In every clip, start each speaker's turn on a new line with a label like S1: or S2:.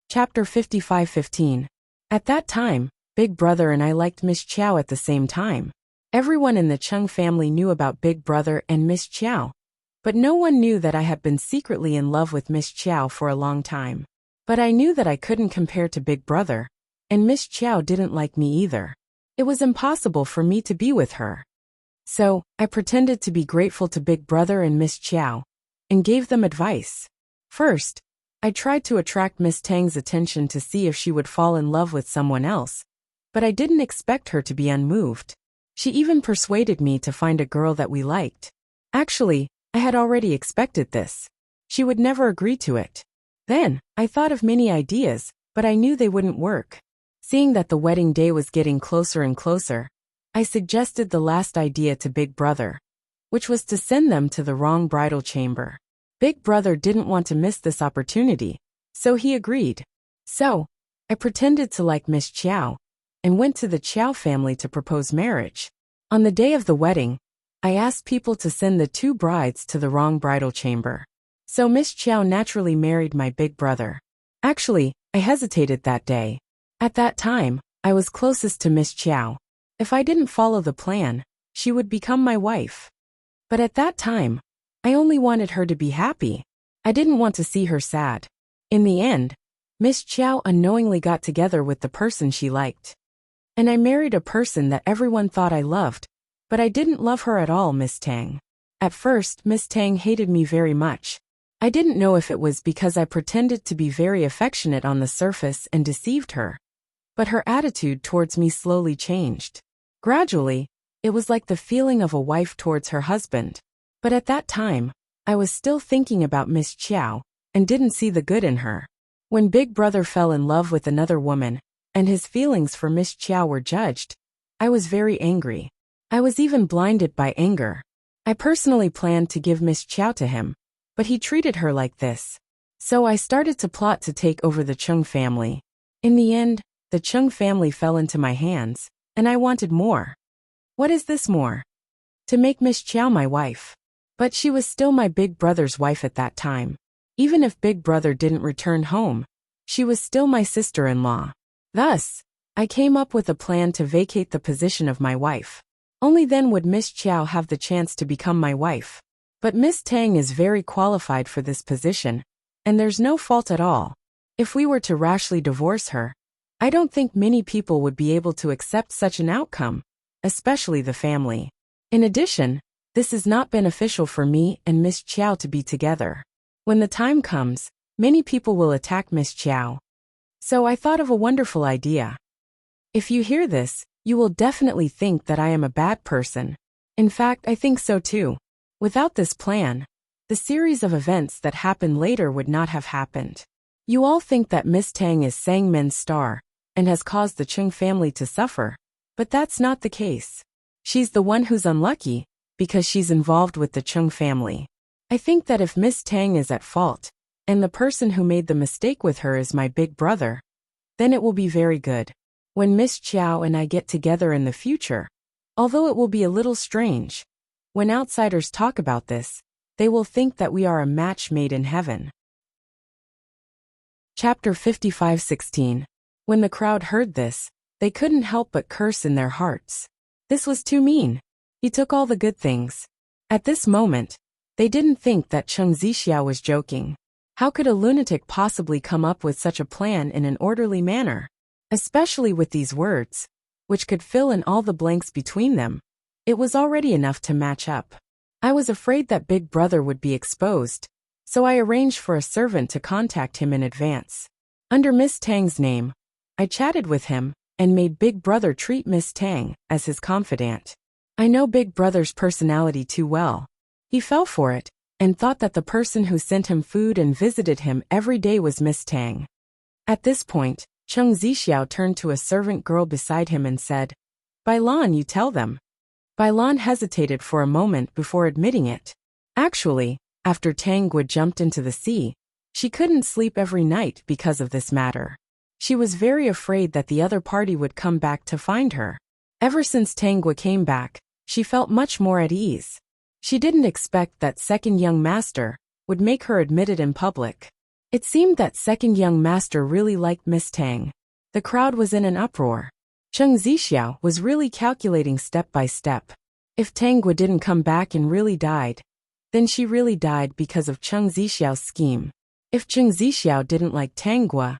S1: Chapter 55:15. At that time, Big Brother and I liked Miss Chow at the same time. Everyone in the Chung family knew about Big Brother and Miss Chow, but no one knew that I had been secretly in love with Miss Chow for a long time. But I knew that I couldn't compare to Big Brother, and Miss Chow didn't like me either. It was impossible for me to be with her. So, I pretended to be grateful to Big Brother and Miss Chow, and gave them advice. First, I tried to attract Miss Tang's attention to see if she would fall in love with someone else, but I didn't expect her to be unmoved. She even persuaded me to find a girl that we liked. Actually, I had already expected this. She would never agree to it. Then, I thought of many ideas, but I knew they wouldn't work. Seeing that the wedding day was getting closer and closer, I suggested the last idea to Big Brother, which was to send them to the wrong bridal chamber. Big Brother didn't want to miss this opportunity, so he agreed. So, I pretended to like Miss Chow, and went to the Chow family to propose marriage. On the day of the wedding, I asked people to send the two brides to the wrong bridal chamber. So Miss Chow naturally married my Big Brother. Actually, I hesitated that day. At that time, I was closest to Miss Chow. If I didn't follow the plan, she would become my wife. But at that time, I only wanted her to be happy. I didn't want to see her sad. In the end, Miss Chow unknowingly got together with the person she liked. And I married a person that everyone thought I loved, but I didn't love her at all, Miss Tang. At first, Miss Tang hated me very much. I didn't know if it was because I pretended to be very affectionate on the surface and deceived her. But her attitude towards me slowly changed. Gradually, it was like the feeling of a wife towards her husband. But at that time, I was still thinking about Miss Chow, and didn't see the good in her. When Big Brother fell in love with another woman, and his feelings for Miss Chow were judged, I was very angry. I was even blinded by anger. I personally planned to give Miss Chow to him, but he treated her like this. So I started to plot to take over the Chung family. In the end, the Chung family fell into my hands, and I wanted more. What is this more? To make Miss Chow my wife. But she was still my Big Brother's wife at that time. Even if Big Brother didn't return home, she was still my sister-in-law. Thus, I came up with a plan to vacate the position of my wife. Only then would Miss Chow have the chance to become my wife. But Miss Tang is very qualified for this position, and there's no fault at all. If we were to rashly divorce her, I don't think many people would be able to accept such an outcome, especially the family. In addition, this is not beneficial for me and Miss Chow to be together. When the time comes, many people will attack Miss Chow. So I thought of a wonderful idea. If you hear this, you will definitely think that I am a bad person. In fact, I think so too. Without this plan, the series of events that happen later would not have happened. You all think that Miss Tang is Sangmin's star, and has caused the Chung family to suffer, but that's not the case. She's the one who's unlucky, because she's involved with the Chung family. I think that if Miss Tang is at fault, and the person who made the mistake with her is my Big Brother, then it will be very good. When Miss Chow and I get together in the future, although it will be a little strange, when outsiders talk about this, they will think that we are a match made in heaven. Chapter 55:16. When the crowd heard this, they couldn't help but curse in their hearts. This was too mean. He took all the good things. At this moment, they didn't think that Chung Zixiao was joking. How could a lunatic possibly come up with such a plan in an orderly manner? Especially with these words, which could fill in all the blanks between them. It was already enough to match up. I was afraid that Big Brother would be exposed, so I arranged for a servant to contact him in advance. Under Miss Tang's name, I chatted with him, and made Big Brother treat Miss Tang as his confidant. I know Big Brother's personality too well. He fell for it, and thought that the person who sent him food and visited him every day was Miss Tang. At this point, Chung Zixiao turned to a servant girl beside him and said, "Bailan, you tell them." Bailan hesitated for a moment before admitting it. Actually, after Tang Gui jumped into the sea, she couldn't sleep every night because of this matter. She was very afraid that the other party would come back to find her. Ever since Tang Gui came back, she felt much more at ease. She didn't expect that second young master would make her admit it in public. It seemed that second young master really liked Miss Tang. The crowd was in an uproar. Cheng Zixiao was really calculating step by step. If Tangua didn't come back and really died, then she really died because of Cheng Zixiao's scheme. If Cheng Zixiao didn't like Tangua,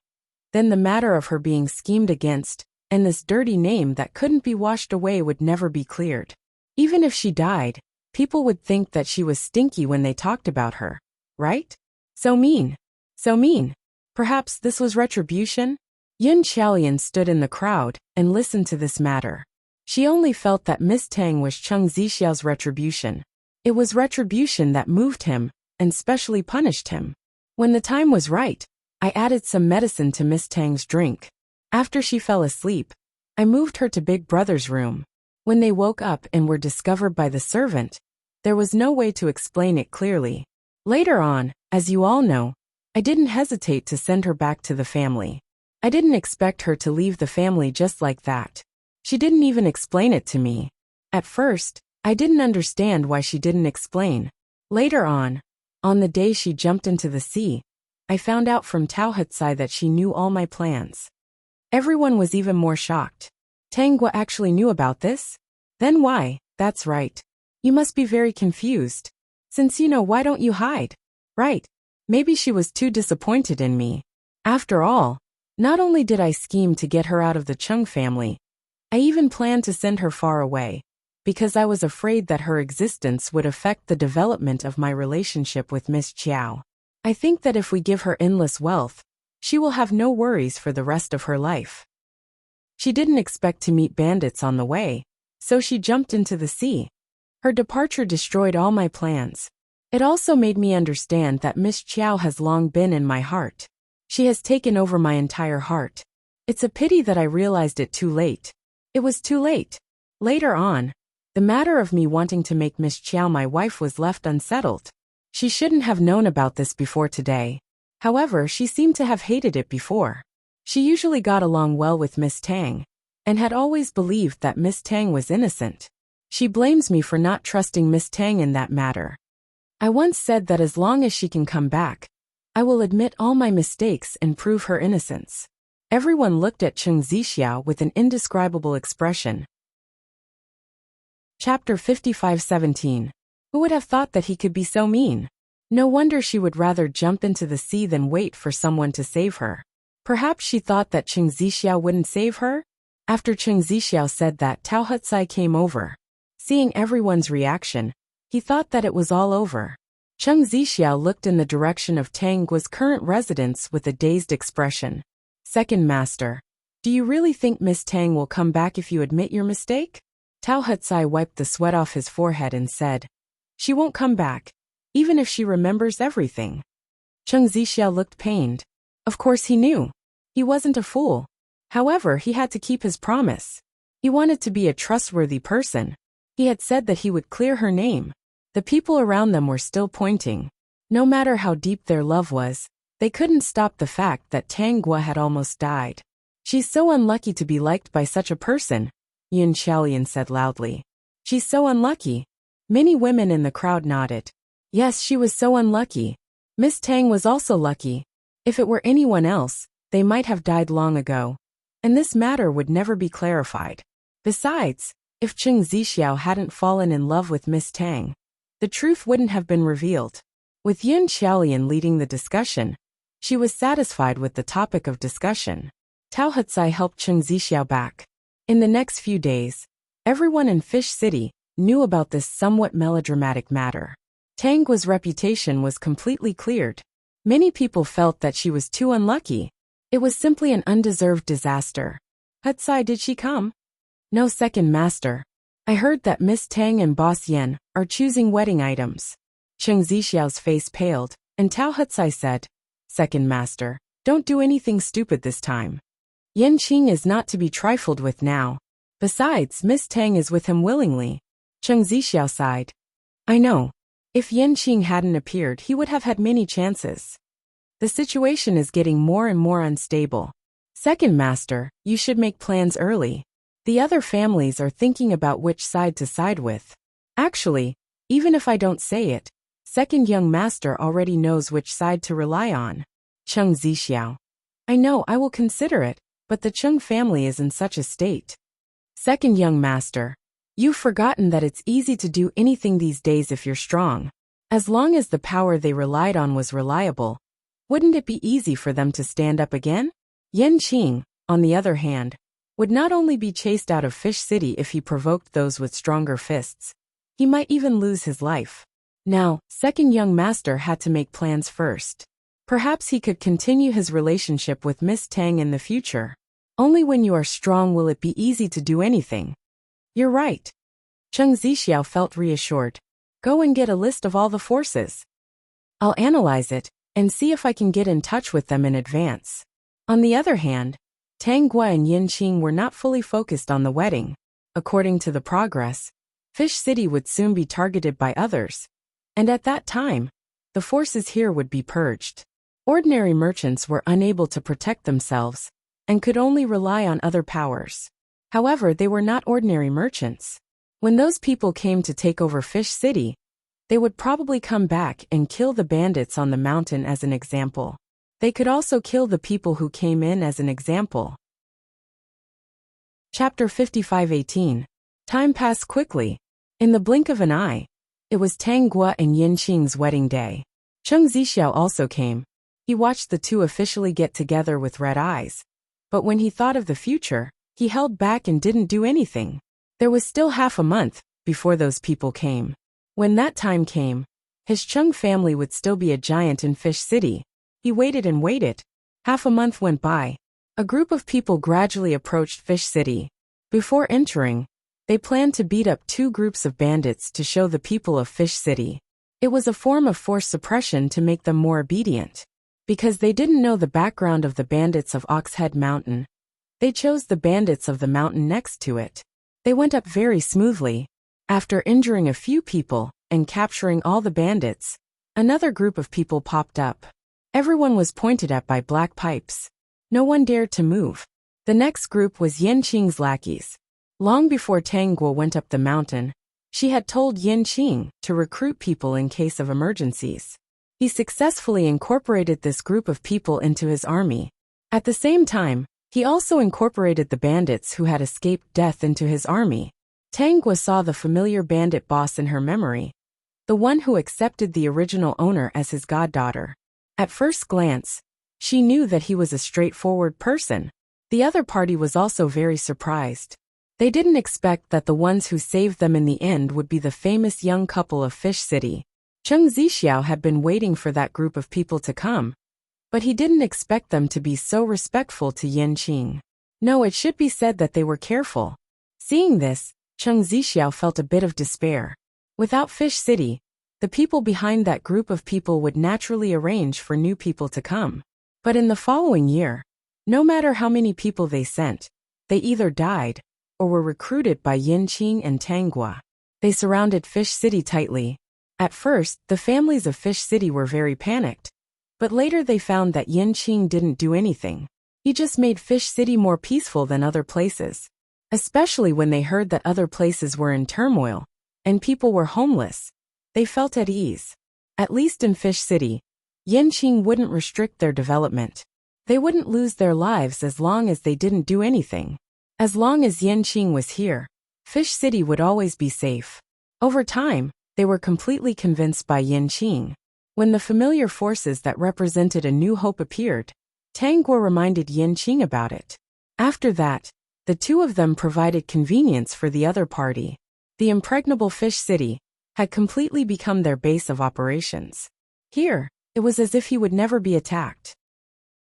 S1: then the matter of her being schemed against, and this dirty name that couldn't be washed away would never be cleared. Even if she died, people would think that she was stinky when they talked about her, right? So mean. So mean. Perhaps this was retribution? Yun Xiaolian stood in the crowd and listened to this matter. She only felt that Miss Tang was Cheng Zixiao's retribution. It was retribution that moved him, and specially punished him. When the time was right, I added some medicine to Miss Tang's drink. After she fell asleep, I moved her to Big Brother's room. When they woke up and were discovered by the servant, there was no way to explain it clearly. Later on, as you all know, I didn't hesitate to send her back to the family. I didn't expect her to leave the family just like that. She didn't even explain it to me. At first, I didn't understand why she didn't explain. Later on the day she jumped into the sea, I found out from Tao Hutsai that she knew all my plans. Everyone was even more shocked. Tangua actually knew about this? Then why? That's right. You must be very confused. Since you know, why don't you hide? Right. Maybe she was too disappointed in me. After all, not only did I scheme to get her out of the Chung family, I even planned to send her far away, because I was afraid that her existence would affect the development of my relationship with Miss Chiao. I think that if we give her endless wealth, she will have no worries for the rest of her life. She didn't expect to meet bandits on the way, so she jumped into the sea. Her departure destroyed all my plans. It also made me understand that Miss Chiao has long been in my heart. She has taken over my entire heart. It's a pity that I realized it too late. It was too late. Later on, the matter of me wanting to make Miss Chiao my wife was left unsettled. She shouldn't have known about this before today. However, she seemed to have hated it before. She usually got along well with Miss Tang, and had always believed that Miss Tang was innocent. She blames me for not trusting Miss Tang in that matter. I once said that as long as she can come back, I will admit all my mistakes and prove her innocence. Everyone looked at Cheng Zixiao with an indescribable expression. Chapter 55:17. Who would have thought that he could be so mean? No wonder she would rather jump into the sea than wait for someone to save her. Perhaps she thought that Cheng Zixiao wouldn't save her? After Cheng Zixiao said that, Tao Hutsai came over. Seeing everyone's reaction, he thought that it was all over. Cheng Zixiao looked in the direction of Tangua's current residence with a dazed expression. Second master, do you really think Miss Tang will come back if you admit your mistake? Tao Hutsai wiped the sweat off his forehead and said, she won't come back, even if she remembers everything. Cheng Zixiao looked pained. Of course he knew. He wasn't a fool. However, he had to keep his promise. He wanted to be a trustworthy person. He had said that he would clear her name. The people around them were still pointing. No matter how deep their love was, they couldn't stop the fact that Tangua had almost died. She's so unlucky to be liked by such a person, Yun Xiaolian said loudly. She's so unlucky. Many women in the crowd nodded. Yes, she was so unlucky. Miss Tang was also lucky. If it were anyone else, they might have died long ago. And this matter would never be clarified. Besides, if Cheng Zixiao hadn't fallen in love with Miss Tang, the truth wouldn't have been revealed. With Yun Xiaolian leading the discussion, she was satisfied with the topic of discussion. Tao Hutsai helped Cheng Zixiao back. In the next few days, everyone in Fish City knew about this somewhat melodramatic matter. Tangua's reputation was completely cleared. Many people felt that she was too unlucky. It was simply an undeserved disaster. Hutsai, did she come? No, second master. I heard that Miss Tang and Boss Yen are choosing wedding items. Cheng Zixiao's face paled, and Tao Hutsai said, second master, don't do anything stupid this time. Yan Qing is not to be trifled with now. Besides, Miss Tang is with him willingly. Cheng Zixiao sighed. I know. If Yan Qing hadn't appeared, he would have had many chances. The situation is getting more and more unstable. Second master, you should make plans early. The other families are thinking about which side to side with. Actually, even if I don't say it, second young master already knows which side to rely on. Cheng Zixiao. I know, I will consider it, but the Cheng family is in such a state. Second young master. You've forgotten that it's easy to do anything these days if you're strong. As long as the power they relied on was reliable, wouldn't it be easy for them to stand up again? Yan Qing, on the other hand, would not only be chased out of Fish City if he provoked those with stronger fists, he might even lose his life. Now, second young master had to make plans first. Perhaps he could continue his relationship with Miss Tang in the future. Only when you are strong will it be easy to do anything. You're right. Cheng Zixiao felt reassured. Go and get a list of all the forces. I'll analyze it and see if I can get in touch with them in advance. On the other hand, Tang Gua and Yin Qing were not fully focused on the wedding. According to the progress, Fish City would soon be targeted by others, and at that time, the forces here would be purged. Ordinary merchants were unable to protect themselves and could only rely on other powers. However, they were not ordinary merchants. When those people came to take over Fish City, they would probably come back and kill the bandits on the mountain as an example. They could also kill the people who came in as an example. Chapter 55:18. Time passed quickly. In the blink of an eye, it was Tang Gua and Yin Qing's wedding day. Cheng Zixiao also came. He watched the two officially get together with red eyes. But when he thought of the future, he held back and didn't do anything. There was still half a month before those people came. When that time came, his Cheng family would still be a giant in Fish City. He waited and waited. Half a month went by. A group of people gradually approached Fish City. Before entering, they planned to beat up two groups of bandits to show the people of Fish City. It was a form of forced suppression to make them more obedient. Because they didn't know the background of the bandits of Oxhead Mountain, they chose the bandits of the mountain next to it. They went up very smoothly. After injuring a few people and capturing all the bandits, another group of people popped up. Everyone was pointed at by black pipes. No one dared to move. The next group was Yin Qing's lackeys. Long before Tang Guo went up the mountain, she had told Yin Qing to recruit people in case of emergencies. He successfully incorporated this group of people into his army. At the same time, he also incorporated the bandits who had escaped death into his army. Tang Guo saw the familiar bandit boss in her memory, the one who accepted the original owner as his goddaughter. At first glance, she knew that he was a straightforward person. The other party was also very surprised. They didn't expect that the ones who saved them in the end would be the famous young couple of Fish City. Cheng Zixiao had been waiting for that group of people to come, but he didn't expect them to be so respectful to Yin Qing. No, it should be said that they were careful. Seeing this, Cheng Zixiao felt a bit of despair. Without Fish City, the people behind that group of people would naturally arrange for new people to come. But in the following year, no matter how many people they sent, they either died or were recruited by Yin Qing and Tang Gua. They surrounded Fish City tightly. At first, the families of Fish City were very panicked. But later they found that Yin Qing didn't do anything. He just made Fish City more peaceful than other places. Especially when they heard that other places were in turmoil and people were homeless. They felt at ease. At least in Fish City, Yin Qing wouldn't restrict their development. They wouldn't lose their lives as long as they didn't do anything. As long as Yin Qing was here, Fish City would always be safe. Over time, they were completely convinced by Yin Qing. When the familiar forces that represented a new hope appeared, Tang Guo reminded Yin Qing about it. After that, the two of them provided convenience for the other party. The impregnable Fish City had completely become their base of operations. Here, it was as if he would never be attacked.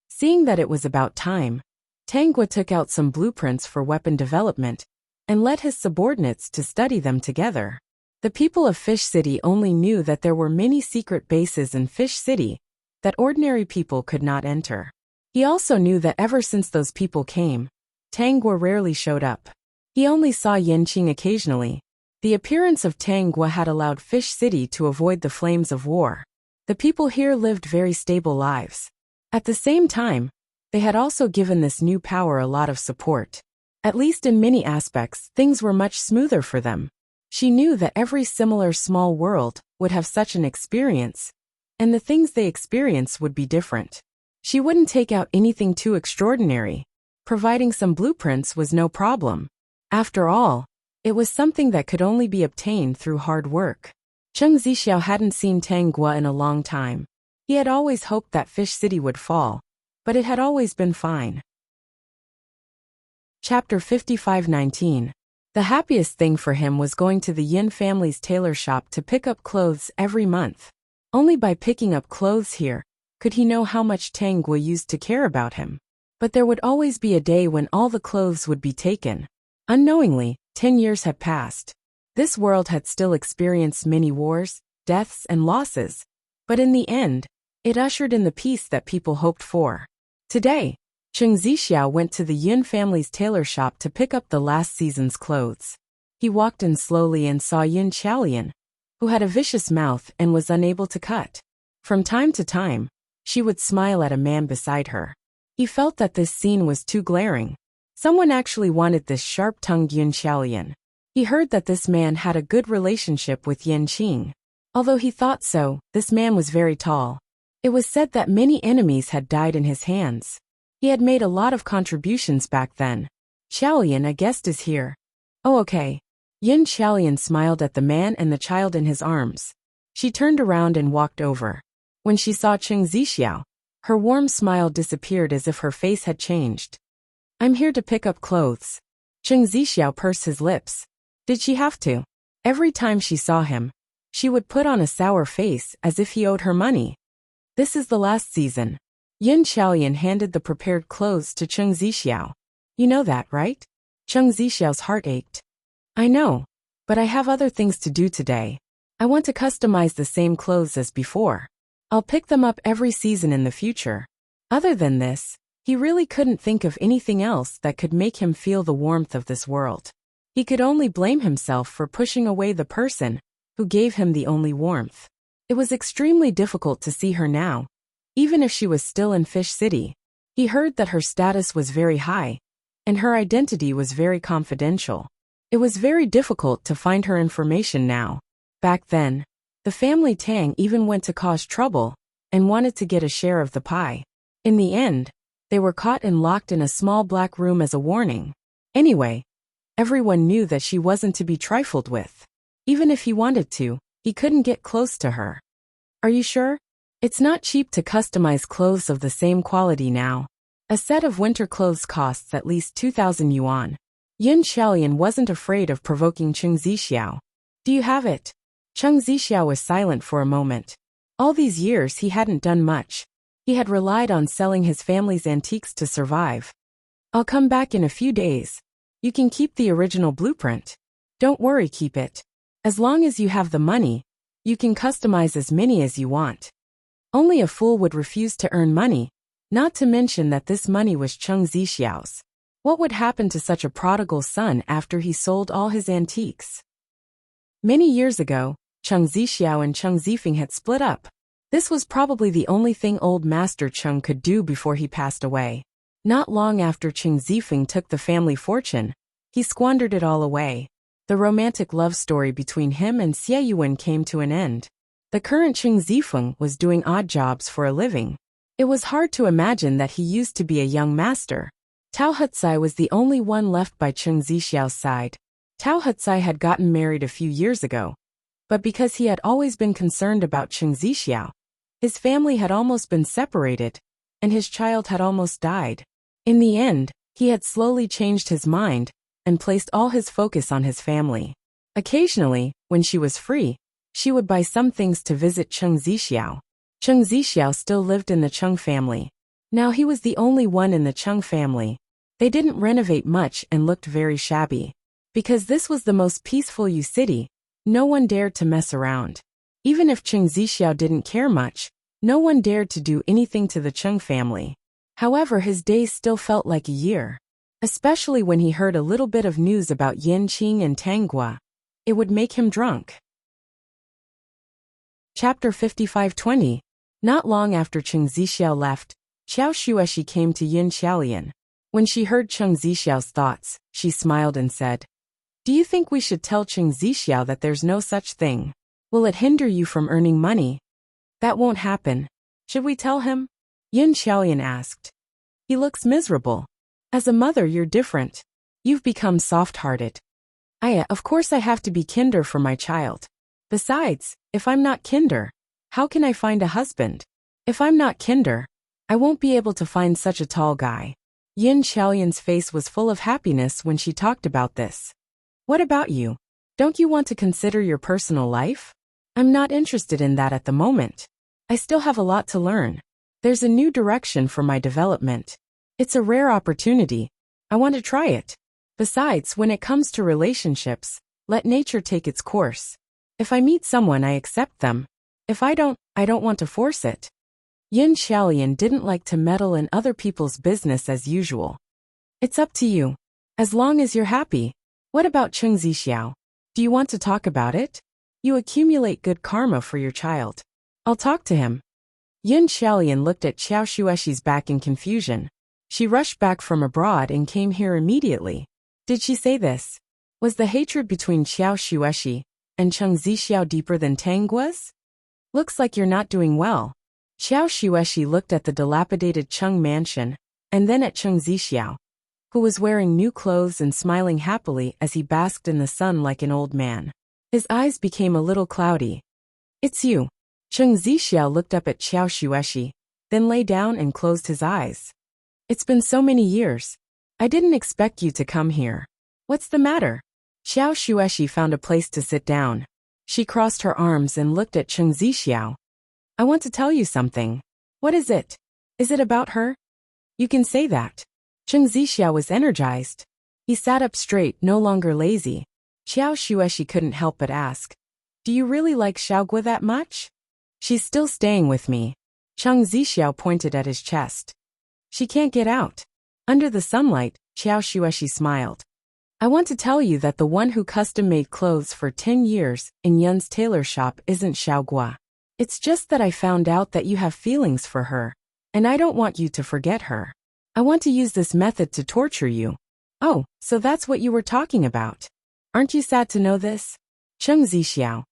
S1: Seeing that it was about time, Tang Guo took out some blueprints for weapon development and led his subordinates to study them together. The people of Fish City only knew that there were many secret bases in Fish City that ordinary people could not enter. He also knew that ever since those people came, Tang Guo rarely showed up. He only saw Yin Qing occasionally. The appearance of Tang Guo had allowed Fish City to avoid the flames of war. The people here lived very stable lives. At the same time, they had also given this new power a lot of support. At least in many aspects, things were much smoother for them. She knew that every similar small world would have such an experience, and the things they experienced would be different. She wouldn't take out anything too extraordinary. Providing some blueprints was no problem. After all, it was something that could only be obtained through hard work. Cheng Zixiao hadn't seen Tanggua in a long time. He had always hoped that Fish City would fall, but it had always been fine. Chapter 55:19. The happiest thing for him was going to the Yin family's tailor shop to pick up clothes every month. Only by picking up clothes here could he know how much Tanggua used to care about him. But there would always be a day when all the clothes would be taken. Unknowingly, 10 years had passed. This world had still experienced many wars, deaths, and losses. But in the end, it ushered in the peace that people hoped for. Today, Cheng Zixiao went to the Yin family's tailor shop to pick up the last season's clothes. He walked in slowly and saw Yin Qiaolian, who had a vicious mouth and was unable to cut. From time to time, she would smile at a man beside her. He felt that this scene was too glaring. Someone actually wanted this sharp-tongued Yin Qiaolian. He heard that this man had a good relationship with Yin Qing. Although he thought so, this man was very tall. It was said that many enemies had died in his hands. He had made a lot of contributions back then. Qiaolian, a guest is here. Oh, okay. Yin Qiaolian smiled at the man and the child in his arms. She turned around and walked over. When she saw Cheng Zixiao, her warm smile disappeared as if her face had changed. I'm here to pick up clothes. Cheng Zixiao pursed his lips. Did she have to? Every time she saw him, she would put on a sour face as if he owed her money. This is the last season. Yin Qiaolian handed the prepared clothes to Cheng Zixiao. You know that, right? Cheng Zixiao's heart ached. I know, but I have other things to do today. I want to customize the same clothes as before. I'll pick them up every season in the future. Other than this, he really couldn't think of anything else that could make him feel the warmth of this world. He could only blame himself for pushing away the person who gave him the only warmth. It was extremely difficult to see her now, even if she was still in Fish City. He heard that her status was very high, and her identity was very confidential. It was very difficult to find her information now. Back then, the family Tang even went to cause trouble and wanted to get a share of the pie. In the end, they were caught and locked in a small black room as a warning. Anyway, everyone knew that she wasn't to be trifled with. Even if he wanted to, he couldn't get close to her. Are you sure? It's not cheap to customize clothes of the same quality now. A set of winter clothes costs at least 2,000 yuan. Yin Qiaolian wasn't afraid of provoking Cheng Zixiao. Do you have it? Cheng Zixiao was silent for a moment. All these years he hadn't done much. He had relied on selling his family's antiques to survive. I'll come back in a few days. You can keep the original blueprint. Don't worry, keep it. As long as you have the money, you can customize as many as you want. Only a fool would refuse to earn money, not to mention that this money was Cheng Zixiao's. What would happen to such a prodigal son after he sold all his antiques? Many years ago, Cheng Zixiao and Cheng Zifeng had split up. This was probably the only thing old Master Cheng could do before he passed away. Not long after Cheng Zifeng took the family fortune, he squandered it all away. The romantic love story between him and Xie Yuan came to an end. The current Cheng Zifeng was doing odd jobs for a living. It was hard to imagine that he used to be a young master. Tao Hutsai was the only one left by Cheng Zixiao's side. Tao Hutsai had gotten married a few years ago, but because he had always been concerned about Cheng Zixiao, his family had almost been separated, and his child had almost died. In the end, he had slowly changed his mind and placed all his focus on his family. Occasionally, when she was free, she would buy some things to visit Cheng Zixiao. Cheng Zixiao still lived in the Cheng family. Now he was the only one in the Cheng family. They didn't renovate much and looked very shabby. Because this was the most peaceful Yu city, no one dared to mess around. Even if Cheng Zixiao didn't care much, no one dared to do anything to the Cheng family. However, his days still felt like a year. Especially when he heard a little bit of news about Yin Qing and Tanggua. It would make him drunk. Chapter 55:20. Not long after Cheng Zixiao left, Xiao Shueshi came to Yin Qiaolian. When she heard Cheng Zixiao's thoughts, she smiled and said, "Do you think we should tell Cheng Zixiao that there's no such thing? Will it hinder you from earning money?" "That won't happen. Should we tell him?" Yin Xiaoyan asked. He looks miserable. As a mother, you're different. You've become soft-hearted. Of course I have to be kinder for my child. Besides, if I'm not kinder, how can I find a husband? If I'm not kinder, I won't be able to find such a tall guy. Yin Xiaoyan's face was full of happiness when she talked about this. What about you? Don't you want to consider your personal life? I'm not interested in that at the moment. I still have a lot to learn. There's a new direction for my development. It's a rare opportunity. I want to try it. Besides, when it comes to relationships, let nature take its course. If I meet someone, I accept them. If I don't want to force it. Yin Xiaoyan didn't like to meddle in other people's business as usual. It's up to you. As long as you're happy. What about Cheng Zixiao? Do you want to talk about it? You accumulate good karma for your child. I'll talk to him. Yin Xiaoyan looked at Xiao Xuexi's back in confusion. She rushed back from abroad and came here immediately. Did she say this? Was the hatred between Xiao Xuexi and Cheng Zixiao deeper than Tang was? Looks like you're not doing well. Xiao Xuexi looked at the dilapidated Cheng mansion, and then at Cheng Zixiao, who was wearing new clothes and smiling happily as he basked in the sun like an old man. His eyes became a little cloudy. It's you. Cheng Zixiao looked up at Xiao Xuexi, then lay down and closed his eyes. It's been so many years. I didn't expect you to come here. What's the matter? Xiao Xuexi found a place to sit down. She crossed her arms and looked at Cheng Zixiao. I want to tell you something. What is it? Is it about her? You can say that. Cheng Zixiao was energized. He sat up straight, no longer lazy. Xiao Xuexi couldn't help but ask, do you really like Xiaogua that much? She's still staying with me. Cheng Zixiao pointed at his chest. She can't get out. Under the sunlight, Xiao Xuexi smiled. I want to tell you that the one who custom-made clothes for 10 years in Yun's tailor shop isn't Xiaogua. It's just that I found out that you have feelings for her, and I don't want you to forget her. I want to use this method to torture you. Oh, so that's what you were talking about. Aren't you sad to know this? Cheng Zixiao.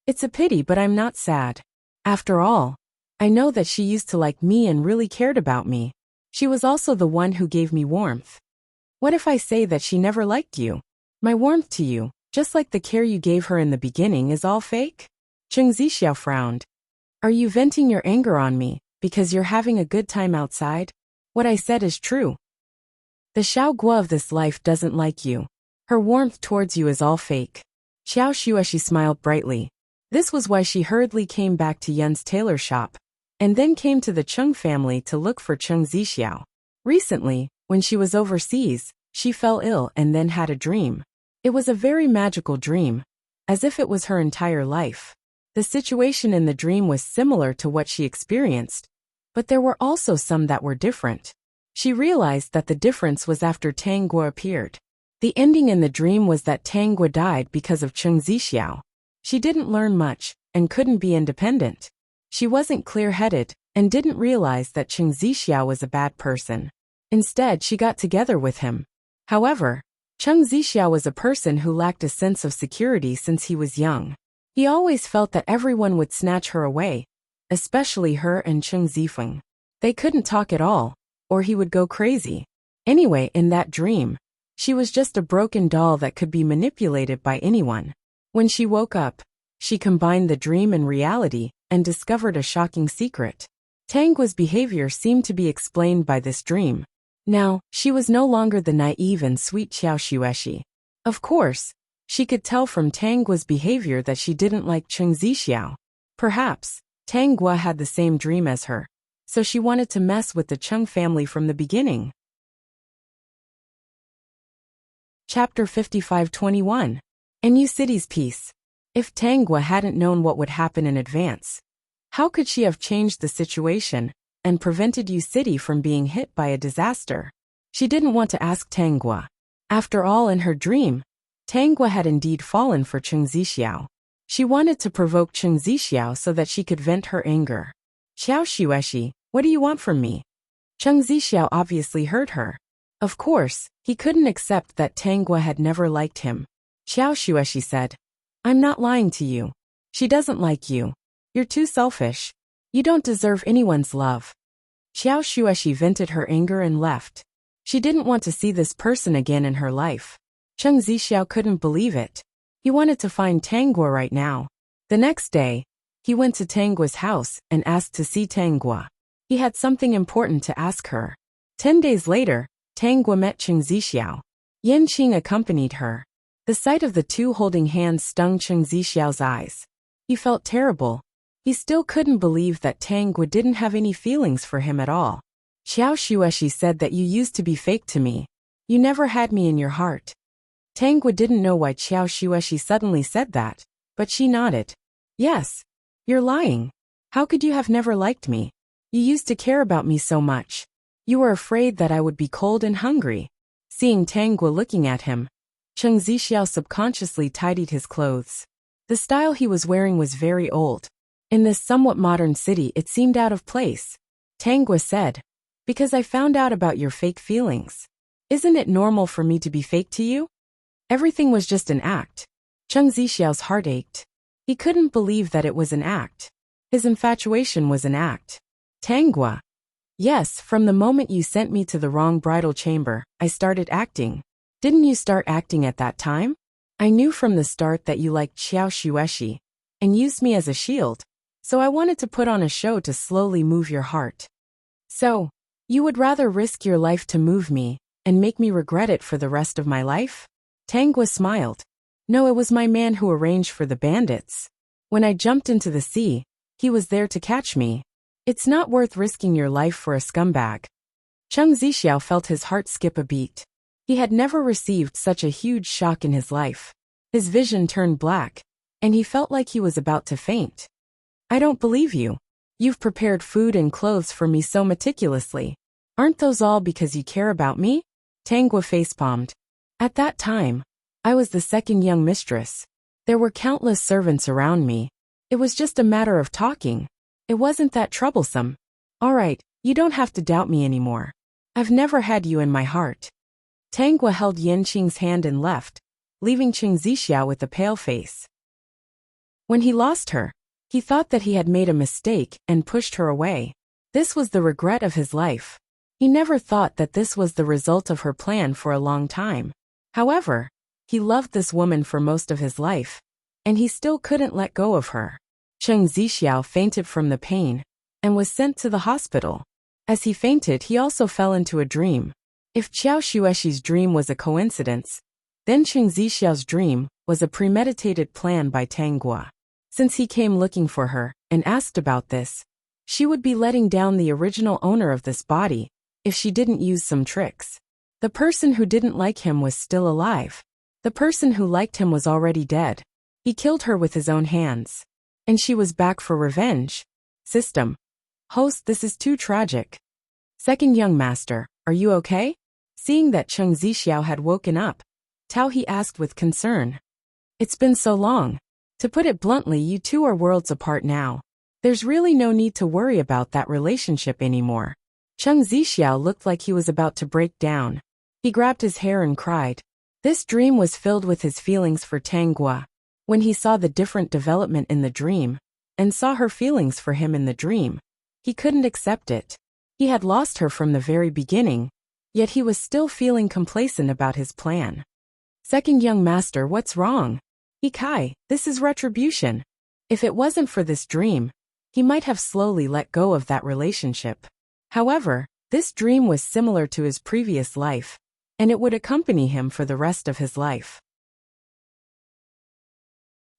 S1: It's a pity, but I'm not sad. After all, I know that she used to like me and really cared about me. She was also the one who gave me warmth. What if I say that she never liked you? My warmth to you, just like the care you gave her in the beginning, is all fake? Cheng Zixiao frowned. Are you venting your anger on me because you're having a good time outside? What I said is true. The Xiaogua of this life doesn't like you. Her warmth towards you is all fake. Xiao Xuexi smiled brightly. This was why she hurriedly came back to Yun's tailor shop, and then came to the Cheng family to look for Cheng Zixiao. Recently, when she was overseas, she fell ill and then had a dream. It was a very magical dream, as if it was her entire life. The situation in the dream was similar to what she experienced, but there were also some that were different. She realized that the difference was after Tang Guo appeared. The ending in the dream was that Tang Guo died because of Cheng Zixiao. She didn't learn much, and couldn't be independent. She wasn't clear-headed, and didn't realize that Cheng Zixiao was a bad person. Instead, she got together with him. However, Cheng Zixiao was a person who lacked a sense of security since he was young. He always felt that everyone would snatch her away, especially her and Cheng Zifeng. They couldn't talk at all, or he would go crazy. Anyway, in that dream, she was just a broken doll that could be manipulated by anyone. When she woke up, she combined the dream and reality, and discovered a shocking secret. Tang Guo's behavior seemed to be explained by this dream. Now, she was no longer the naive and sweet Xiao Xuexi. Of course, she could tell from Tang Guo's behavior that she didn't like Cheng Zixiao. Perhaps, Tang Guo had the same dream as her, so she wanted to mess with the Cheng family from the beginning. Chapter 55-21. A New City's Peace. If Tang Guo hadn't known what would happen in advance, how could she have changed the situation and prevented Yu City from being hit by a disaster? She didn't want to ask Tang Guo. After all, in her dream, Tang Guo had indeed fallen for Cheng Zixiao. She wanted to provoke Cheng Zixiao so that she could vent her anger. Xiao Xuexi, what do you want from me? Cheng Zixiao obviously heard her. Of course, he couldn't accept that Tang Guo had never liked him. Xiao Xuexi said, I'm not lying to you. She doesn't like you. You're too selfish. You don't deserve anyone's love. Xiao Shueshi vented her anger and left. She didn't want to see this person again in her life. Cheng Zixiao couldn't believe it. He wanted to find Tanggua right now. The next day, he went to Tanggua's house and asked to see Tanggua. He had something important to ask her. 10 days later, Tanggua met Cheng Zixiao. Yanqing accompanied her. The sight of the two holding hands stung Cheng Zixiao's eyes. He felt terrible. He still couldn't believe that Tanggua didn't have any feelings for him at all. Xiao Shueshi said that you used to be fake to me. You never had me in your heart. Tanggua didn't know why Xiao Shueshi suddenly said that, but she nodded. Yes. You're lying. How could you have never liked me? You used to care about me so much. You were afraid that I would be cold and hungry. Seeing Tanggua looking at him, Cheng Zixiao subconsciously tidied his clothes. The style he was wearing was very old. In this somewhat modern city, it seemed out of place. Tanggua said, because I found out about your fake feelings. Isn't it normal for me to be fake to you? Everything was just an act. Cheng Zixiao's heart ached. He couldn't believe that it was an act. His infatuation was an act. Tanggua. Yes, from the moment you sent me to the wrong bridal chamber, I started acting. Didn't you start acting at that time? I knew from the start that you liked Xiao Shueshi and used me as a shield, so I wanted to put on a show to slowly move your heart. So, you would rather risk your life to move me and make me regret it for the rest of my life? Tanggua smiled. No, it was my man who arranged for the bandits. When I jumped into the sea, he was there to catch me. It's not worth risking your life for a scumbag. Cheng Zixiao felt his heart skip a beat. He had never received such a huge shock in his life. His vision turned black, and he felt like he was about to faint. I don't believe you. You've prepared food and clothes for me so meticulously. Aren't those all because you care about me? Tanggua facepalmed. At that time, I was the second young mistress. There were countless servants around me. It was just a matter of talking. It wasn't that troublesome. All right, you don't have to doubt me anymore. I've never had you in my heart. Tanggua held Yanqing's hand and left, leaving Cheng Zixiao with a pale face. When he lost her, he thought that he had made a mistake and pushed her away. This was the regret of his life. He never thought that this was the result of her plan for a long time. However, he loved this woman for most of his life, and he still couldn't let go of her. Cheng Zixiao fainted from the pain and was sent to the hospital. As he fainted, he also fell into a dream. If Xiao Shueshi's dream was a coincidence, then Cheng Zixiao's dream was a premeditated plan by Tanggua. Since he came looking for her and asked about this, she would be letting down the original owner of this body if she didn't use some tricks. The person who didn't like him was still alive. The person who liked him was already dead. He killed her with his own hands. And she was back for revenge. System. Host, this is too tragic. Second young master, are you okay? Seeing that Cheng Zixiao had woken up, Tao he asked with concern. It's been so long. To put it bluntly, you two are worlds apart now. There's really no need to worry about that relationship anymore. Cheng Zixiao looked like he was about to break down. He grabbed his hair and cried. This dream was filled with his feelings for Tanggua. When he saw the different development in the dream, and saw her feelings for him in the dream, he couldn't accept it. He had lost her from the very beginning, yet he was still feeling complacent about his plan. Second young master, what's wrong? Ikai, this is retribution. If it wasn't for this dream, he might have slowly let go of that relationship. However, this dream was similar to his previous life, and it would accompany him for the rest of his life.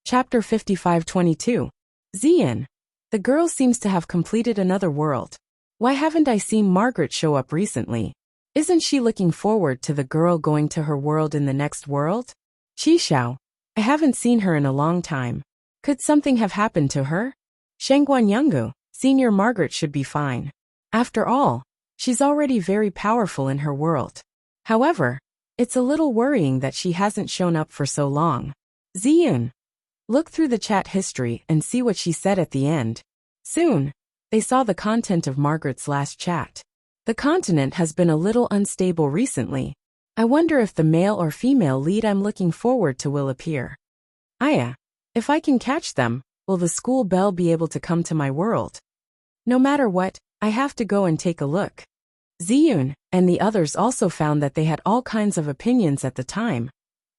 S1: Chapter 55-22. Zian. The girl seems to have completed another world. Why haven't I seen Margaret show up recently? Isn't she looking forward to the girl going to her world in the next world? Qishao. I haven't seen her in a long time. Could something have happened to her? Shengguan Yungu. Senior Margaret should be fine. After all, she's already very powerful in her world. However, it's a little worrying that she hasn't shown up for so long. Ziyun. Look through the chat history and see what she said at the end. Soon, they saw the content of Margaret's last chat. The continent has been a little unstable recently. I wonder if the male or female lead I'm looking forward to will appear. Aya. If I can catch them, will the school bell be able to come to my world? No matter what, I have to go and take a look. Ziyun and the others also found that they had all kinds of opinions at the time,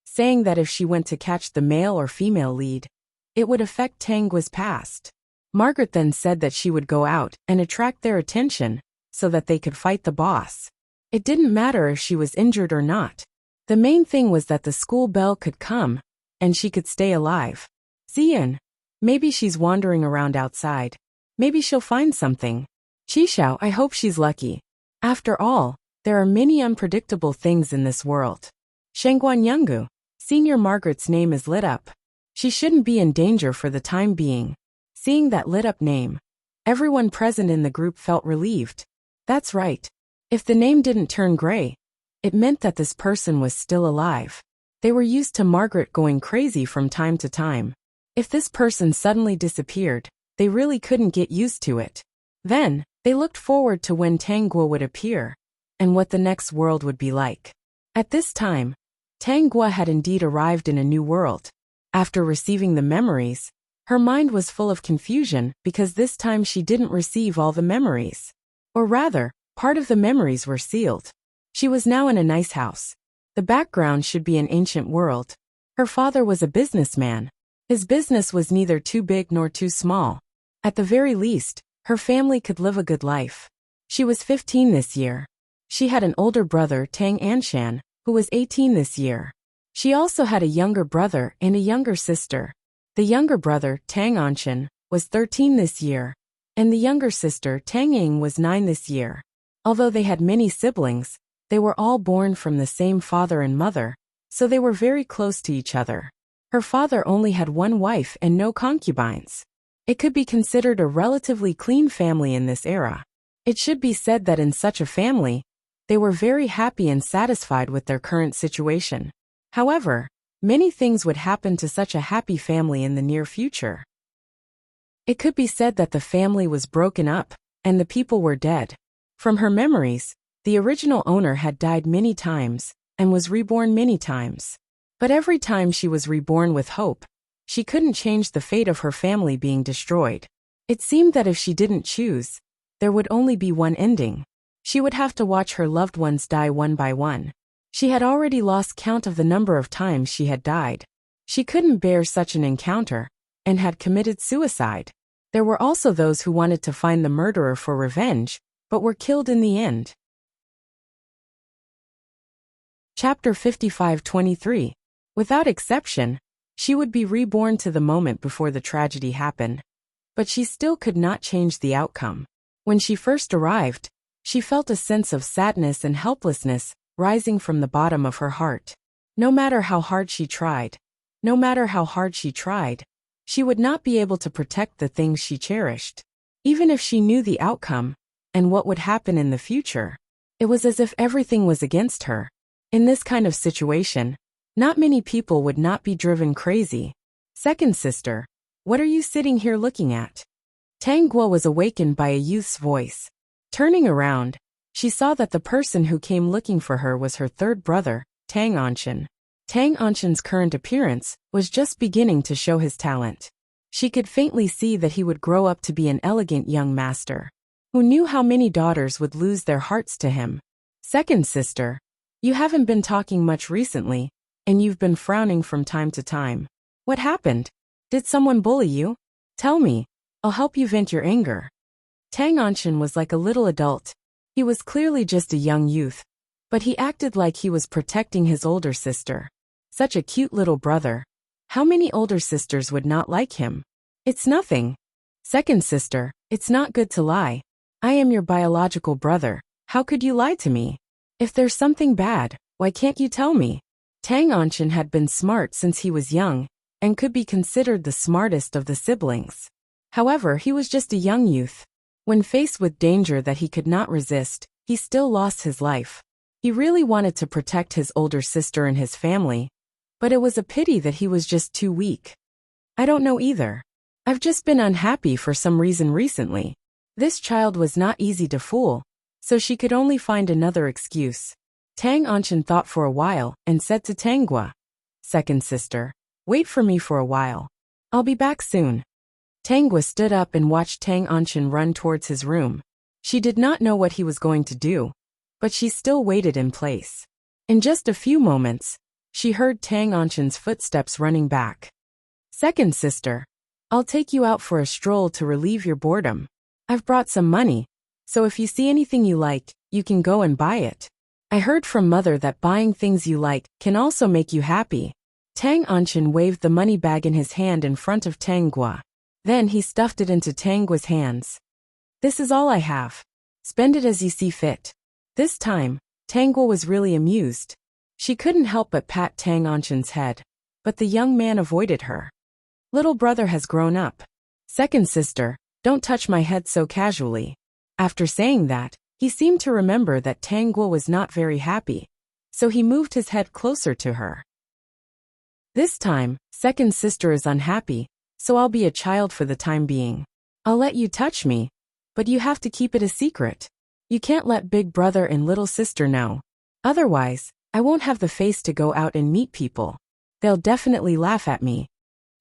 S1: saying that if she went to catch the male or female lead, it would affect Tangua's past. Margaret then said that she would go out and attract their attention so that they could fight the boss. It didn't matter if she was injured or not. The main thing was that the school bell could come and she could stay alive. Ziyun, maybe she's wandering around outside. Maybe she'll find something. Qishao, I hope she's lucky. After all, there are many unpredictable things in this world. Shengguan Yungu, Senior Margaret's name is lit up. She shouldn't be in danger for the time being. Seeing that lit-up name, everyone present in the group felt relieved. That's right. If the name didn't turn gray, it meant that this person was still alive. They were used to Margaret going crazy from time to time. If this person suddenly disappeared, they really couldn't get used to it. Then, they looked forward to when Tangua would appear, and what the next world would be like. At this time, Tangua had indeed arrived in a new world. After receiving the memories, her mind was full of confusion because this time she didn't receive all the memories. Or rather, part of the memories were sealed. She was now in a nice house. The background should be an ancient world. Her father was a businessman. His business was neither too big nor too small. At the very least, her family could live a good life. She was 15 this year. She had an older brother, Tang Anshan, who was 18 this year. She also had a younger brother and a younger sister. The younger brother, Tang Anshan, was 13 this year, and the younger sister, Tang Ying, was 9 this year. Although they had many siblings, they were all born from the same father and mother, so they were very close to each other. Her father only had one wife and no concubines. It could be considered a relatively clean family in this era. It should be said that in such a family, they were very happy and satisfied with their current situation. However, many things would happen to such a happy family in the near future. It could be said that the family was broken up, and the people were dead. From her memories, the original owner had died many times, and was reborn many times. But every time she was reborn with hope, she couldn't change the fate of her family being destroyed. It seemed that if she didn't choose, there would only be one ending. She would have to watch her loved ones die one by one. She had already lost count of the number of times she had died. She couldn't bear such an encounter, and had committed suicide. There were also those who wanted to find the murderer for revenge, but were killed in the end. Chapter 55-23. Without exception, she would be reborn to the moment before the tragedy happened. But she still could not change the outcome. When she first arrived, she felt a sense of sadness and helplessness rising from the bottom of her heart. No matter how hard she tried, she would not be able to protect the things she cherished. Even if she knew the outcome, and what would happen in the future, it was as if everything was against her. In this kind of situation, not many people would not be driven crazy. Second sister, what are you sitting here looking at? Tang Guo was awakened by a youth's voice. Turning around, she saw that the person who came looking for her was her third brother, Tang Anshan. Tang Anshan's current appearance was just beginning to show his talent. She could faintly see that he would grow up to be an elegant young master. Who knew how many daughters would lose their hearts to him? Second sister, you haven't been talking much recently, and you've been frowning from time to time. What happened? Did someone bully you? Tell me, I'll help you vent your anger. Tang Anshan was like a little adult. He was clearly just a young youth, but he acted like he was protecting his older sister. Such a cute little brother. How many older sisters would not like him? It's nothing. Second sister, it's not good to lie. I am your biological brother. How could you lie to me? If there's something bad, why can't you tell me? Tang Anshan had been smart since he was young, and could be considered the smartest of the siblings. However, he was just a young youth. When faced with danger that he could not resist, he still lost his life. He really wanted to protect his older sister and his family, but it was a pity that he was just too weak. I don't know either. I've just been unhappy for some reason recently. This child was not easy to fool, so she could only find another excuse. Tang Anshan thought for a while and said to Tangua, Second sister, wait for me for a while. I'll be back soon. Tangua stood up and watched Tang Anshan run towards his room. She did not know what he was going to do, but she still waited in place. In just a few moments, she heard Tang Anchen's footsteps running back. Second sister, I'll take you out for a stroll to relieve your boredom. I've brought some money, so if you see anything you like, you can go and buy it. I heard from mother that buying things you like can also make you happy. Tang Anchen waved the money bag in his hand in front of Tang Gua. Then he stuffed it into Tang Gua's hands. This is all I have. Spend it as you see fit. This time, Tang Gua was really amused. She couldn't help but pat Tang Anchen's head, but the young man avoided her. Little brother has grown up. Second sister, don't touch my head so casually. After saying that, he seemed to remember that Tang Gua was not very happy, so he moved his head closer to her. This time, second sister is unhappy, so I'll be a child for the time being. I'll let you touch me, but you have to keep it a secret. You can't let big brother and little sister know. Otherwise, I won't have the face to go out and meet people. They'll definitely laugh at me.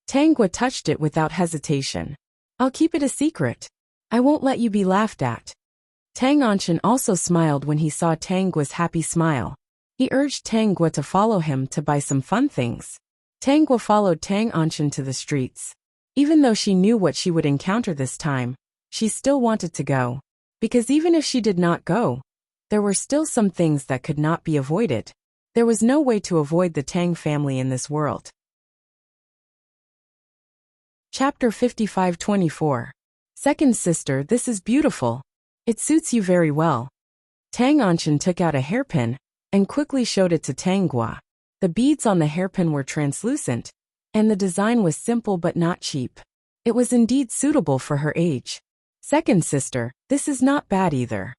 S1: Tang Gua touched it without hesitation. I'll keep it a secret. I won't let you be laughed at. Tang Anchen also smiled when he saw Tang Gua's happy smile. He urged Tang Gua to follow him to buy some fun things. Tang Gua followed Tang Anchen to the streets. Even though she knew what she would encounter this time, she still wanted to go. Because even if she did not go, there were still some things that could not be avoided. There was no way to avoid the Tang family in this world. Chapter 55-24. Second sister, this is beautiful. It suits you very well. Tang Anchen took out a hairpin and quickly showed it to Tang Gua. The beads on the hairpin were translucent, and the design was simple but not cheap. It was indeed suitable for her age. Second sister, this is not bad either.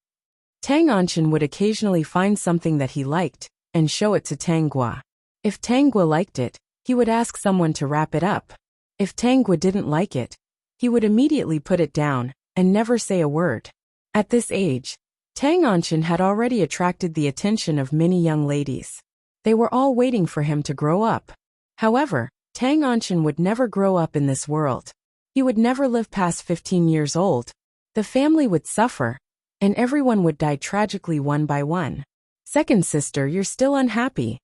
S1: Tang Anchen would occasionally find something that he liked and show it to Tang Gua. If Tang Gua liked it, he would ask someone to wrap it up. If Tang Gua didn't like it, he would immediately put it down and never say a word. At this age, Tang Anchen had already attracted the attention of many young ladies. They were all waiting for him to grow up. However, Tang Anchen would never grow up in this world. He would never live past 15 years old. The family would suffer, and everyone would die tragically one by one. Second sister, you're still unhappy.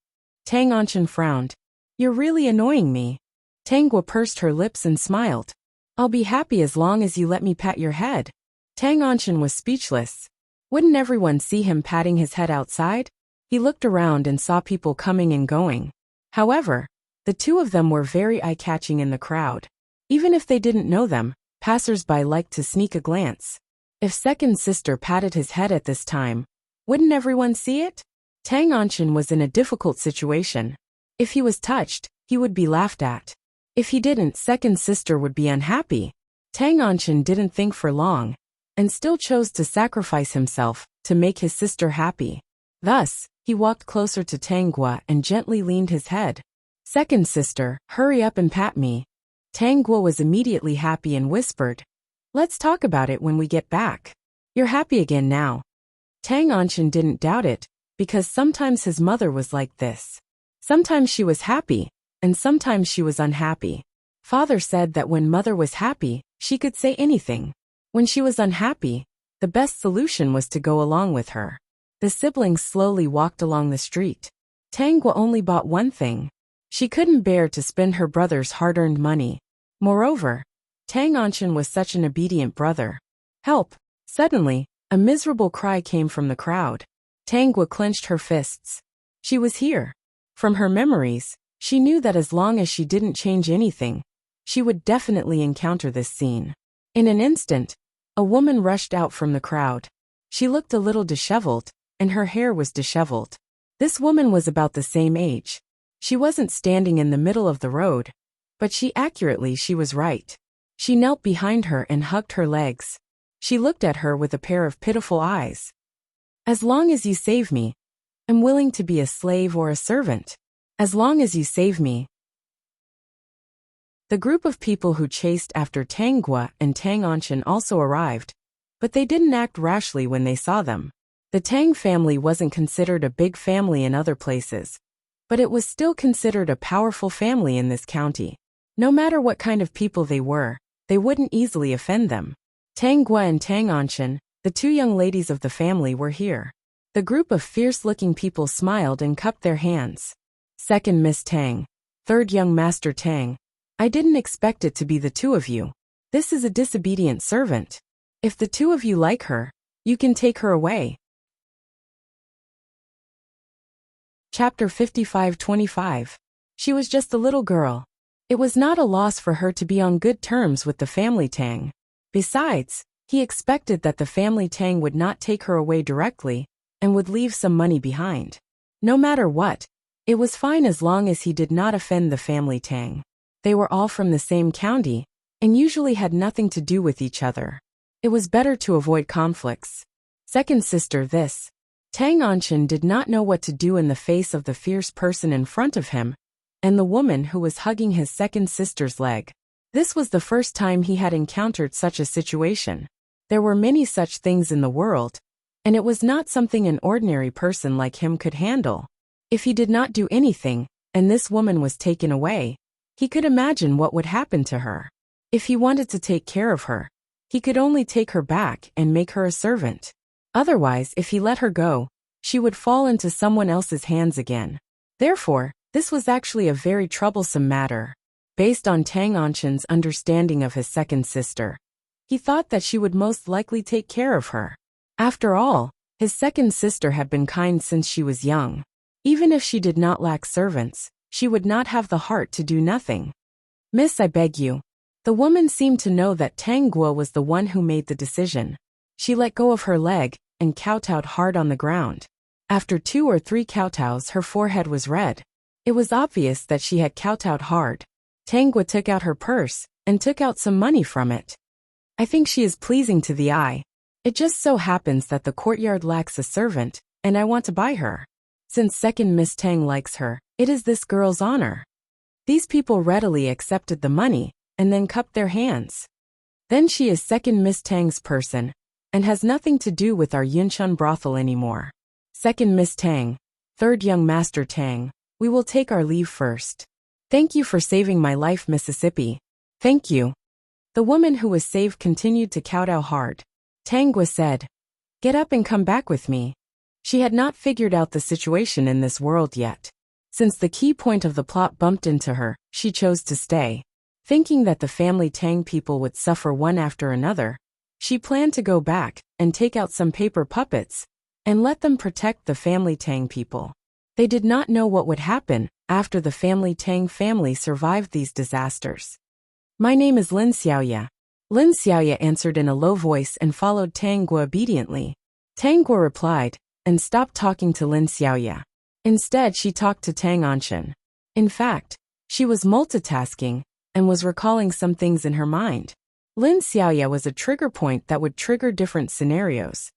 S1: Tang Anchen frowned. You're really annoying me. Tang Gua pursed her lips and smiled. I'll be happy as long as you let me pat your head. Tang Anchen was speechless. Wouldn't everyone see him patting his head outside? He looked around and saw people coming and going. However, the two of them were very eye-catching in the crowd. Even if they didn't know them, passers-by liked to sneak a glance. If second sister patted his head at this time, wouldn't everyone see it? Tang Anchen was in a difficult situation. If he was touched, he would be laughed at. If he didn't, second sister would be unhappy. Tang Anchen didn't think for long, and still chose to sacrifice himself to make his sister happy. Thus, he walked closer to Tang Gua and gently leaned his head. Second sister, hurry up and pat me. Tang Gua was immediately happy and whispered, let's talk about it when we get back. You're happy again now. Tang Anchen didn't doubt it, because sometimes his mother was like this. Sometimes she was happy, and sometimes she was unhappy. Father said that when mother was happy, she could say anything. When she was unhappy, the best solution was to go along with her. The siblings slowly walked along the street. Tang Gua only bought one thing. She couldn't bear to spend her brother's hard-earned money. Moreover, Tang Anchen was such an obedient brother. Help! Suddenly, a miserable cry came from the crowd. Tang Gua clenched her fists. She was here. From her memories, she knew that as long as she didn't change anything, she would definitely encounter this scene. In an instant, a woman rushed out from the crowd. She looked a little disheveled, and her hair was disheveled. This woman was about the same age. She wasn't standing in the middle of the road, but she was right. She knelt behind her and hugged her legs. She looked at her with a pair of pitiful eyes. As long as you save me, I'm willing to be a slave or a servant. As long as you save me. The group of people who chased after Tang Gua and Tang Anchen also arrived, but they didn't act rashly when they saw them. The Tang family wasn't considered a big family in other places, but it was still considered a powerful family in this county. No matter what kind of people they were, they wouldn't easily offend them. Tang Gua and Tang Anchen, The two young ladies of the family were here. The group of fierce-looking people smiled and cupped their hands. Second Miss Tang. Third young Master Tang. I didn't expect it to be the two of you. This is a disobedient servant. If the two of you like her, you can take her away. Chapter 55-25. She was just a little girl. It was not a loss for her to be on good terms with the family Tang. Besides, he expected that the family Tang would not take her away directly and would leave some money behind. No matter what, it was fine as long as he did not offend the family Tang. They were all from the same county and usually had nothing to do with each other. It was better to avoid conflicts. Second sister this. Tang Anshan did not know what to do in the face of the fierce person in front of him and the woman who was hugging his second sister's leg. This was the first time he had encountered such a situation. There were many such things in the world, and it was not something an ordinary person like him could handle. If he did not do anything, and this woman was taken away, he could imagine what would happen to her. If he wanted to take care of her, he could only take her back and make her a servant. Otherwise, if he let her go, she would fall into someone else's hands again. Therefore, this was actually a very troublesome matter. Based on Tang Anshan's understanding of his second sister, he thought that she would most likely take care of her. After all, his second sister had been kind since she was young. Even if she did not lack servants, she would not have the heart to do nothing. Miss, I beg you. The woman seemed to know that Tang Guo was the one who made the decision. She let go of her leg and kowtowed hard on the ground. After 2 or 3 kowtows, her forehead was red. It was obvious that she had kowtowed hard. Tang Guo took out her purse and took out some money from it. I think she is pleasing to the eye. It just so happens that the courtyard lacks a servant, and I want to buy her. Since second Miss Tang likes her, it is this girl's honor. These people readily accepted the money and then cupped their hands. Then she is second Miss Tang's person and has nothing to do with our Yunchun brothel anymore. Second Miss Tang. Third young Master Tang. We will take our leave first. Thank you for saving my life, Mississippi. Thank you. The woman who was saved continued to kowtow hard. Tang Guo said, Get up and come back with me. She had not figured out the situation in this world yet. Since the key point of the plot bumped into her, she chose to stay. Thinking that the family Tang people would suffer one after another, she planned to go back and take out some paper puppets and let them protect the family Tang people. They did not know what would happen after the family Tang family survived these disasters. My name is Lin Xiaoya. Lin Xiaoya answered in a low voice and followed Tang Guo obediently. Tang Guo replied and stopped talking to Lin Xiaoya. Instead, she talked to Tang Anshan. In fact, she was multitasking and was recalling some things in her mind. Lin Xiaoya was a trigger point that would trigger different scenarios.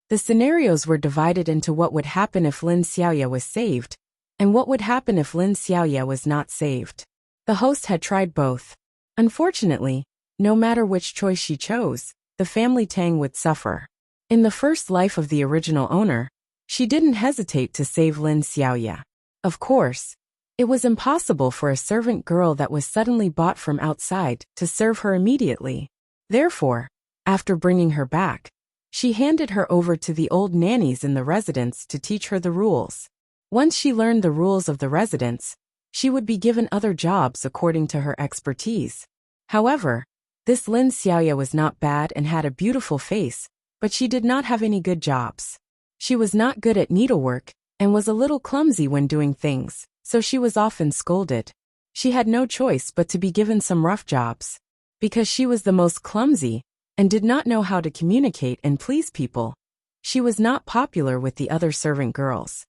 S1: The scenarios were divided into what would happen if Lin Xiaoya was saved, and what would happen if Lin Xiaoya was not saved. The host had tried both. Unfortunately, no matter which choice she chose, the family Tang would suffer. In the first life of the original owner, she didn't hesitate to save Lin Xiaoya. Of course, it was impossible for a servant girl that was suddenly bought from outside to serve her immediately. Therefore, after bringing her back, she handed her over to the old nannies in the residence to teach her the rules. Once she learned the rules of the residence, she would be given other jobs according to her expertise. However, this Lin Xiaoya was not bad and had a beautiful face, but she did not have any good jobs. She was not good at needlework and was a little clumsy when doing things, so she was often scolded. She had no choice but to be given some rough jobs. Because she was the most clumsy and did not know how to communicate and please people, she was not popular with the other servant girls.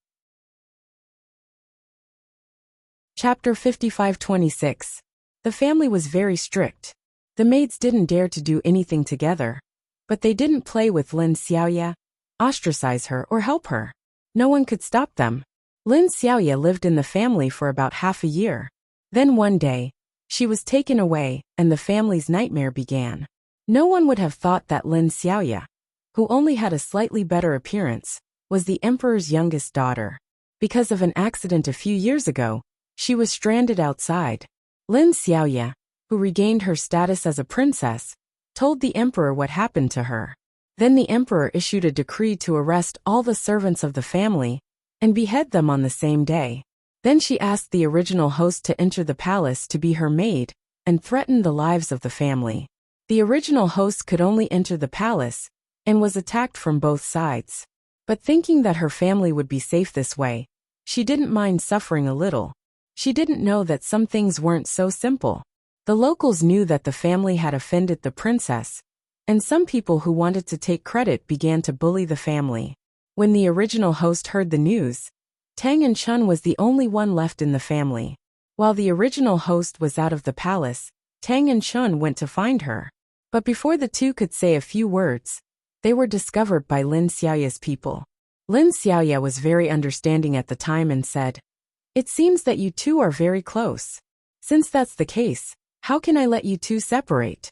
S1: Chapter 55-26. The family was very strict. The maids didn't dare to do anything together, but they didn't play with Lin Xiaoya, ostracize her, or help her. No one could stop them. Lin Xiaoya lived in the family for about half a year. Then one day, she was taken away, and the family's nightmare began. No one would have thought that Lin Xiaoya, who only had a slightly better appearance, was the emperor's youngest daughter. Because of an accident a few years ago, she was stranded outside. Lin Xiaoya, who regained her status as a princess, told the emperor what happened to her. Then the emperor issued a decree to arrest all the servants of the family and behead them on the same day. Then she asked the original host to enter the palace to be her maid and threatened the lives of the family. The original host could only enter the palace and was attacked from both sides. But thinking that her family would be safe this way, she didn't mind suffering a little. She didn't know that some things weren't so simple. The locals knew that the family had offended the princess, and some people who wanted to take credit began to bully the family. When the original host heard the news, Tang and Chun was the only one left in the family. While the original host was out of the palace, Tang and Chun went to find her. But before the two could say a few words, they were discovered by Lin Xiaoya's people. Lin Xiaoya was very understanding at the time and said, "It seems that you two are very close. Since that's the case, how can I let you two separate?"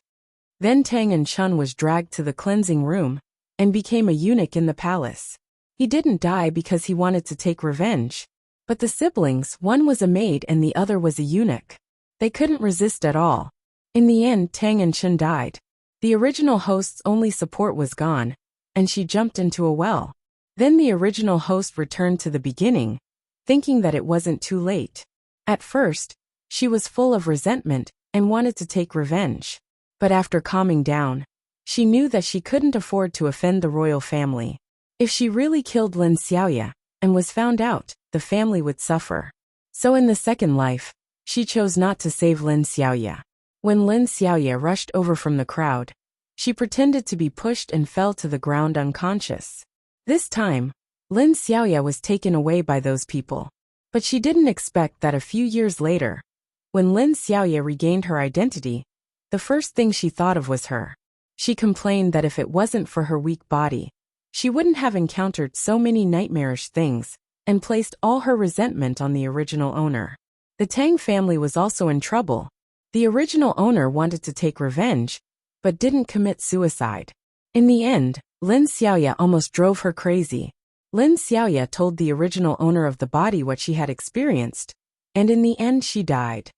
S1: Then Tang and Chun was dragged to the cleansing room and became a eunuch in the palace. He didn't die because he wanted to take revenge. But the siblings, one was a maid and the other was a eunuch. They couldn't resist at all. In the end, Tang and Chun died. The original host's only support was gone, and she jumped into a well. Then the original host returned to the beginning, thinking that it wasn't too late. At first, she was full of resentment and wanted to take revenge. But after calming down, she knew that she couldn't afford to offend the royal family. If she really killed Lin Xiaoya and was found out, the family would suffer. So in the second life, she chose not to save Lin Xiaoya. When Lin Xiaoya rushed over from the crowd, she pretended to be pushed and fell to the ground unconscious. This time, Lin Xiaoya was taken away by those people. But she didn't expect that a few years later, when Lin Xiaoya regained her identity, the first thing she thought of was her. She complained that if it wasn't for her weak body, she wouldn't have encountered so many nightmarish things, and placed all her resentment on the original owner. The Tang family was also in trouble. The original owner wanted to take revenge, but didn't commit suicide. In the end, Lin Xiaoya almost drove her crazy. Lin Xiaoya told the original owner of the body what she had experienced, and in the end she died.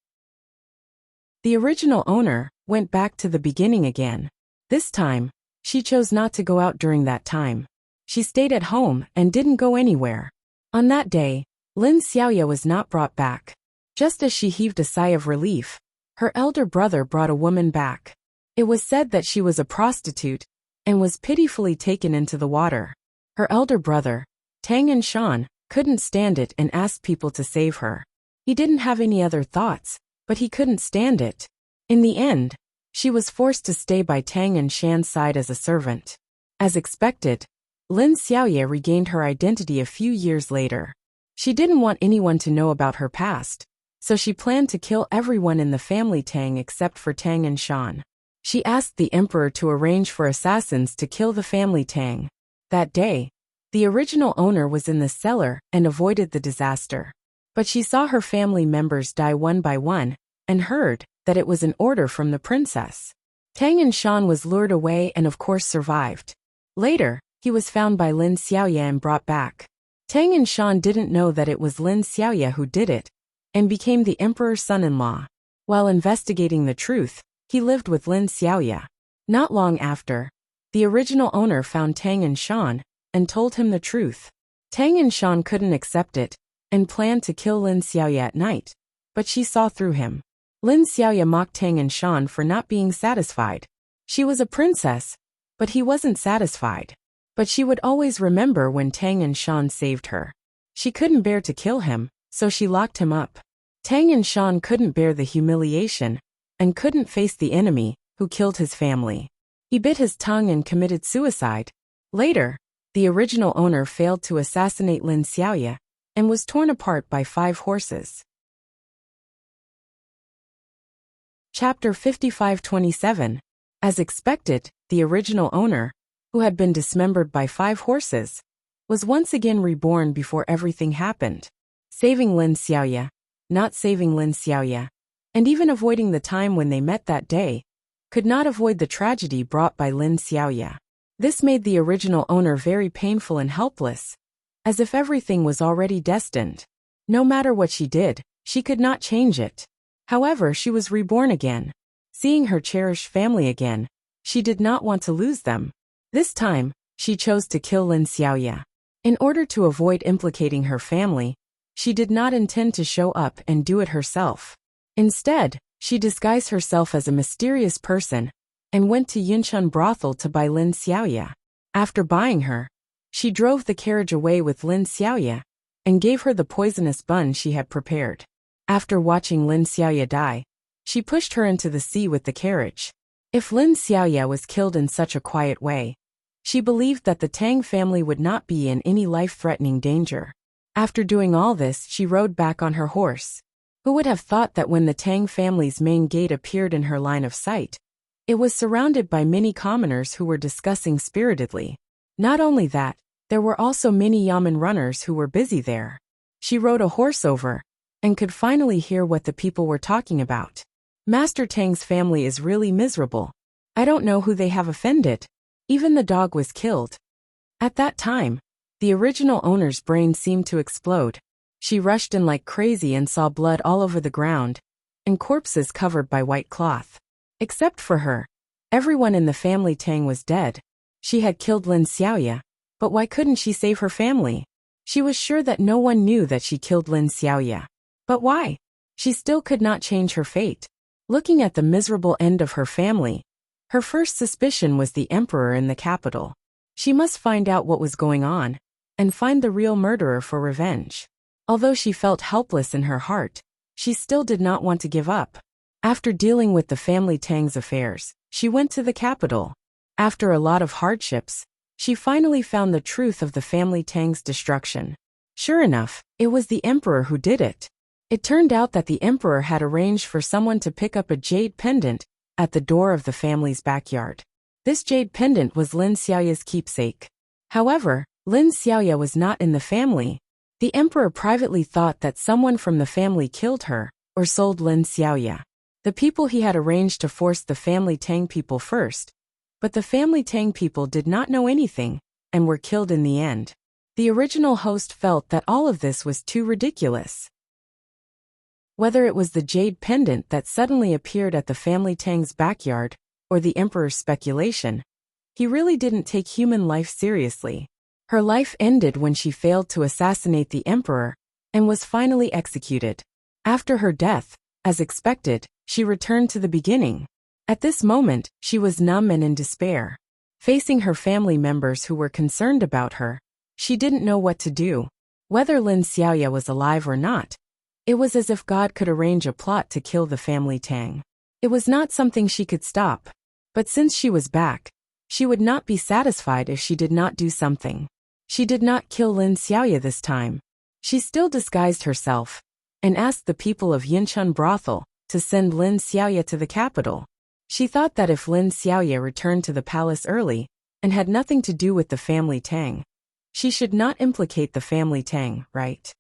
S1: The original owner went back to the beginning again. This time, she chose not to go out during that time. She stayed at home and didn't go anywhere. On that day, Lin Xiaoya was not brought back. Just as she heaved a sigh of relief, her elder brother brought a woman back. It was said that she was a prostitute and was pitifully taken into the water. Her elder brother, Tang and Shan, couldn't stand it and asked people to save her. He didn't have any other thoughts, but he couldn't stand it. In the end, she was forced to stay by Tang and Shan's side as a servant. As expected, Lin Xiaoya regained her identity a few years later. She didn't want anyone to know about her past, so she planned to kill everyone in the family Tang except for Tang and Shan. She asked the emperor to arrange for assassins to kill the family Tang. That day, the original owner was in the cellar and avoided the disaster. But she saw her family members die one by one, and heard that it was an order from the princess. Tang and Shan was lured away and of course survived. Later, he was found by Lin Xiaoya and brought back. Tang and Shan didn't know that it was Lin Xiaoya who did it, and became the emperor's son-in-law. While investigating the truth, he lived with Lin Xiaoya. Not long after, the original owner found Tang and Shan and told him the truth. Tang and Shan couldn't accept it and planned to kill Lin Xiaoya at night, but she saw through him. Lin Xiaoya mocked Tang and Shan for not being satisfied. She was a princess, but he wasn't satisfied. But she would always remember when Tang and Shan saved her. She couldn't bear to kill him, so she locked him up. Tang and Shan couldn't bear the humiliation and couldn't face the enemy who killed his family. He bit his tongue and committed suicide. Later, the original owner failed to assassinate Lin Xiaoya and was torn apart by 5 horses. Chapter 55-27. As expected, the original owner, who had been dismembered by 5 horses, was once again reborn before everything happened. Saving Lin Xiaoya, not saving Lin Xiaoya, and even avoiding the time when they met that day, could not avoid the tragedy brought by Lin Xiaoya. This made the original owner very painful and helpless, as if everything was already destined. No matter what she did, she could not change it. However, she was reborn again. Seeing her cherished family again, she did not want to lose them. This time, she chose to kill Lin Xiaoya. In order to avoid implicating her family, she did not intend to show up and do it herself. Instead, she disguised herself as a mysterious person and went to Yunchun brothel to buy Lin Xiaoya. After buying her, she drove the carriage away with Lin Xiaoya and gave her the poisonous bun she had prepared. After watching Lin Xiaoya die, she pushed her into the sea with the carriage. If Lin Xiaoya was killed in such a quiet way, she believed that the Tang family would not be in any life-threatening danger. After doing all this, she rode back on her horse. Who would have thought that when the Tang family's main gate appeared in her line of sight, it was surrounded by many commoners who were discussing spiritedly. Not only that, there were also many yamen runners who were busy there. She rode a horse over and could finally hear what the people were talking about. Master Tang's family is really miserable. I don't know who they have offended. Even the dog was killed. At that time, the original owner's brain seemed to explode. She rushed in like crazy and saw blood all over the ground and corpses covered by white cloth. Except for her, everyone in the family Tang was dead. She had killed Lin Xiaoya, but why couldn't she save her family? She was sure that no one knew that she killed Lin Xiaoya. But why? She still could not change her fate. Looking at the miserable end of her family, her first suspicion was the emperor in the capital. She must find out what was going on and find the real murderer for revenge. Although she felt helpless in her heart, she still did not want to give up. After dealing with the family Tang's affairs, she went to the capital. After a lot of hardships, she finally found the truth of the family Tang's destruction. Sure enough, it was the emperor who did it. It turned out that the emperor had arranged for someone to pick up a jade pendant at the door of the family's backyard. This jade pendant was Lin Xiaoya's keepsake. However, Lin Xiaoya was not in the family. The emperor privately thought that someone from the family killed her or sold Lin Xiaoya. The people he had arranged to force the family Tang people first, but the family Tang people did not know anything and were killed in the end. The original host felt that all of this was too ridiculous. Whether it was the jade pendant that suddenly appeared at the family Tang's backyard, or the emperor's speculation, he really didn't take human life seriously. Her life ended when she failed to assassinate the emperor, and was finally executed. After her death, as expected, she returned to the beginning. At this moment, she was numb and in despair. Facing her family members who were concerned about her, she didn't know what to do. Whether Lin Xiaoya was alive or not, it was as if God could arrange a plot to kill the family Tang. It was not something she could stop. But since she was back, she would not be satisfied if she did not do something. She did not kill Lin Xiaoya this time. She still disguised herself and asked the people of Yunchun brothel to send Lin Xiaoya to the capital. She thought that if Lin Xiaoya returned to the palace early and had nothing to do with the family Tang, she should not implicate the family Tang, right?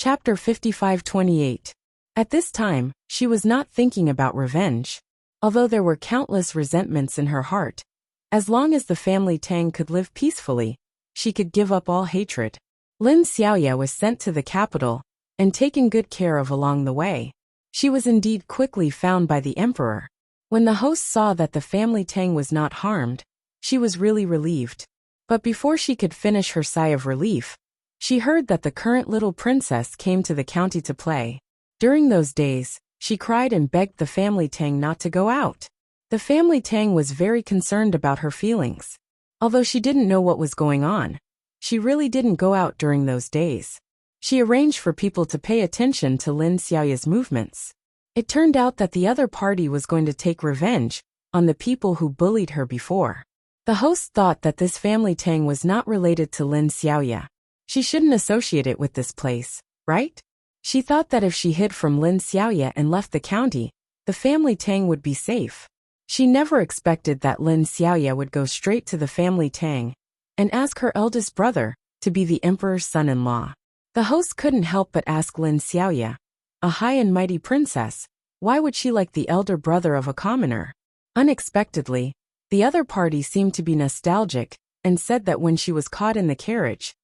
S1: Chapter 55-28. At this time, she was not thinking about revenge. Although there were countless resentments in her heart, as long as the family Tang could live peacefully, she could give up all hatred. Lin Xiaoya was sent to the capital and taken good care of along the way. She was indeed quickly found by the emperor. When the host saw that the family Tang was not harmed, she was really relieved. But before she could finish her sigh of relief, she heard that the current little princess came to the county to play. During those days, she cried and begged the family Tang not to go out. The family Tang was very concerned about her feelings. Although she didn't know what was going on, she really didn't go out during those days. She arranged for people to pay attention to Lin Xiaoya's movements. It turned out that the other party was going to take revenge on the people who bullied her before. The host thought that this family Tang was not related to Lin Xiaoya. She shouldn't associate it with this place, right? She thought that if she hid from Lin Xiaoya and left the county, the family Tang would be safe. She never expected that Lin Xiaoya would go straight to the family Tang and ask her eldest brother to be the emperor's son-in-law. The host couldn't help but ask Lin Xiaoya, a high and mighty princess, why would she like the elder brother of a commoner? Unexpectedly, the other party seemed to be nostalgic and said that when she was caught in the carriage,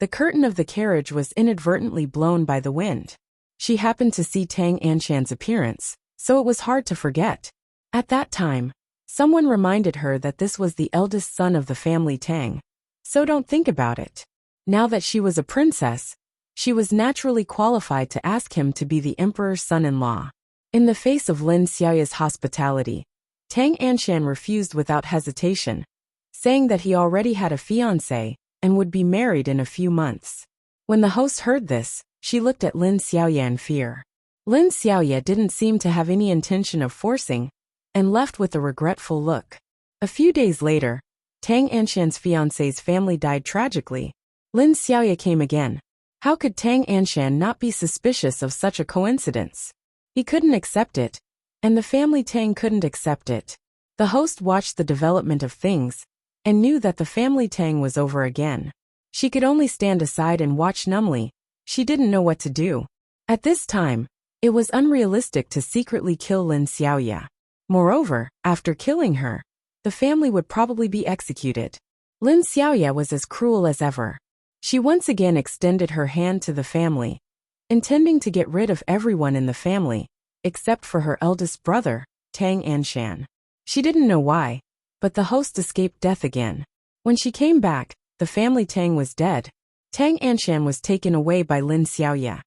S1: the curtain of the carriage was inadvertently blown by the wind. She happened to see Tang Anshan's appearance, so it was hard to forget. At that time, Someone reminded her that this was the eldest son of the family Tang. So don't think about it. Now that she was a princess, she was naturally qualified to ask him to be the emperor's son-in-law. In the face of Lin Xiaoya's hospitality, Tang Anshan refused without hesitation, saying that he already had a fiancé and would be married in a few months. When the host heard this, she looked at Lin Xiaoya in fear. Lin Xiaoya didn't seem to have any intention of forcing, and left with a regretful look. A few days later, Tang Anshan's fiancé's family died tragically. Lin Xiaoya came again. How could Tang Anshan not be suspicious of such a coincidence? He couldn't accept it, and the family Tang couldn't accept it. The host watched the development of things, and knew that the family Tang was over again. She could only stand aside and watch numbly. She didn't know what to do. At this time, it was unrealistic to secretly kill Lin Xiaoya. Moreover, after killing her, the family would probably be executed. Lin Xiaoya was as cruel as ever. She once again extended her hand to the family, intending to get rid of everyone in the family, except for her eldest brother, Tang Anshan. She didn't know why, but the host escaped death again. When she came back, the family Tang was dead. Tang Anshan was taken away by Lin Xiaoya.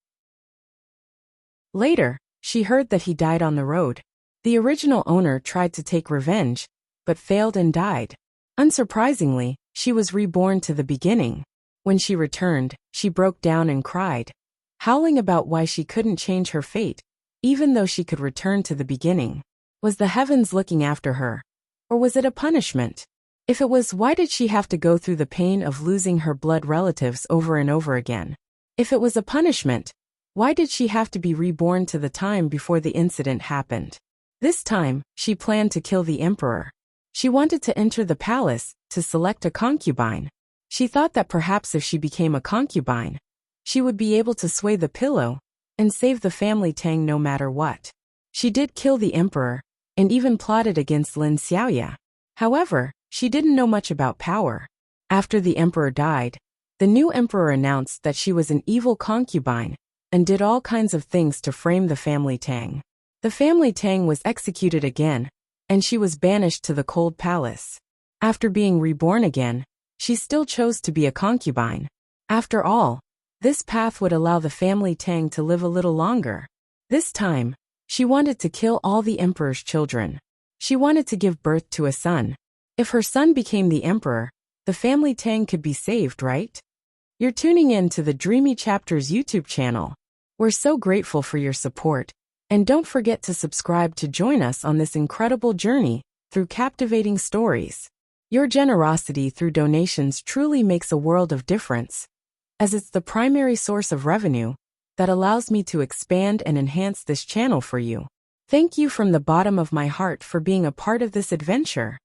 S1: Later, she heard that he died on the road. The original owner tried to take revenge, but failed and died. Unsurprisingly, she was reborn to the beginning. When she returned, she broke down and cried, howling about why she couldn't change her fate, even though she could return to the beginning. Was the heavens looking after her? Or was it a punishment? If it was, why did she have to go through the pain of losing her blood relatives over and over again? If it was a punishment, why did she have to be reborn to the time before the incident happened? This time, she planned to kill the emperor. She wanted to enter the palace to select a concubine. She thought that perhaps if she became a concubine, she would be able to sway the pillow and save the family Tang no matter what. She did kill the emperor, and even plotted against Lin Xiaoya. However, she didn't know much about power. After the emperor died, the new emperor announced that she was an evil concubine, and did all kinds of things to frame the family Tang. The family Tang was executed again, and she was banished to the cold palace. After being reborn again, she still chose to be a concubine. After all, this path would allow the family Tang to live a little longer. This time, she wanted to kill all the emperor's children. She wanted to give birth to a son. If her son became the emperor, the family Tang could be saved, right? You're tuning in to the Dreamy Chapters YouTube channel. We're so grateful for your support, and don't forget to subscribe to join us on this incredible journey through captivating stories. Your generosity through donations truly makes a world of difference, as it's the primary source of revenue that allows me to expand and enhance this channel for you. Thank you from the bottom of my heart for being a part of this adventure.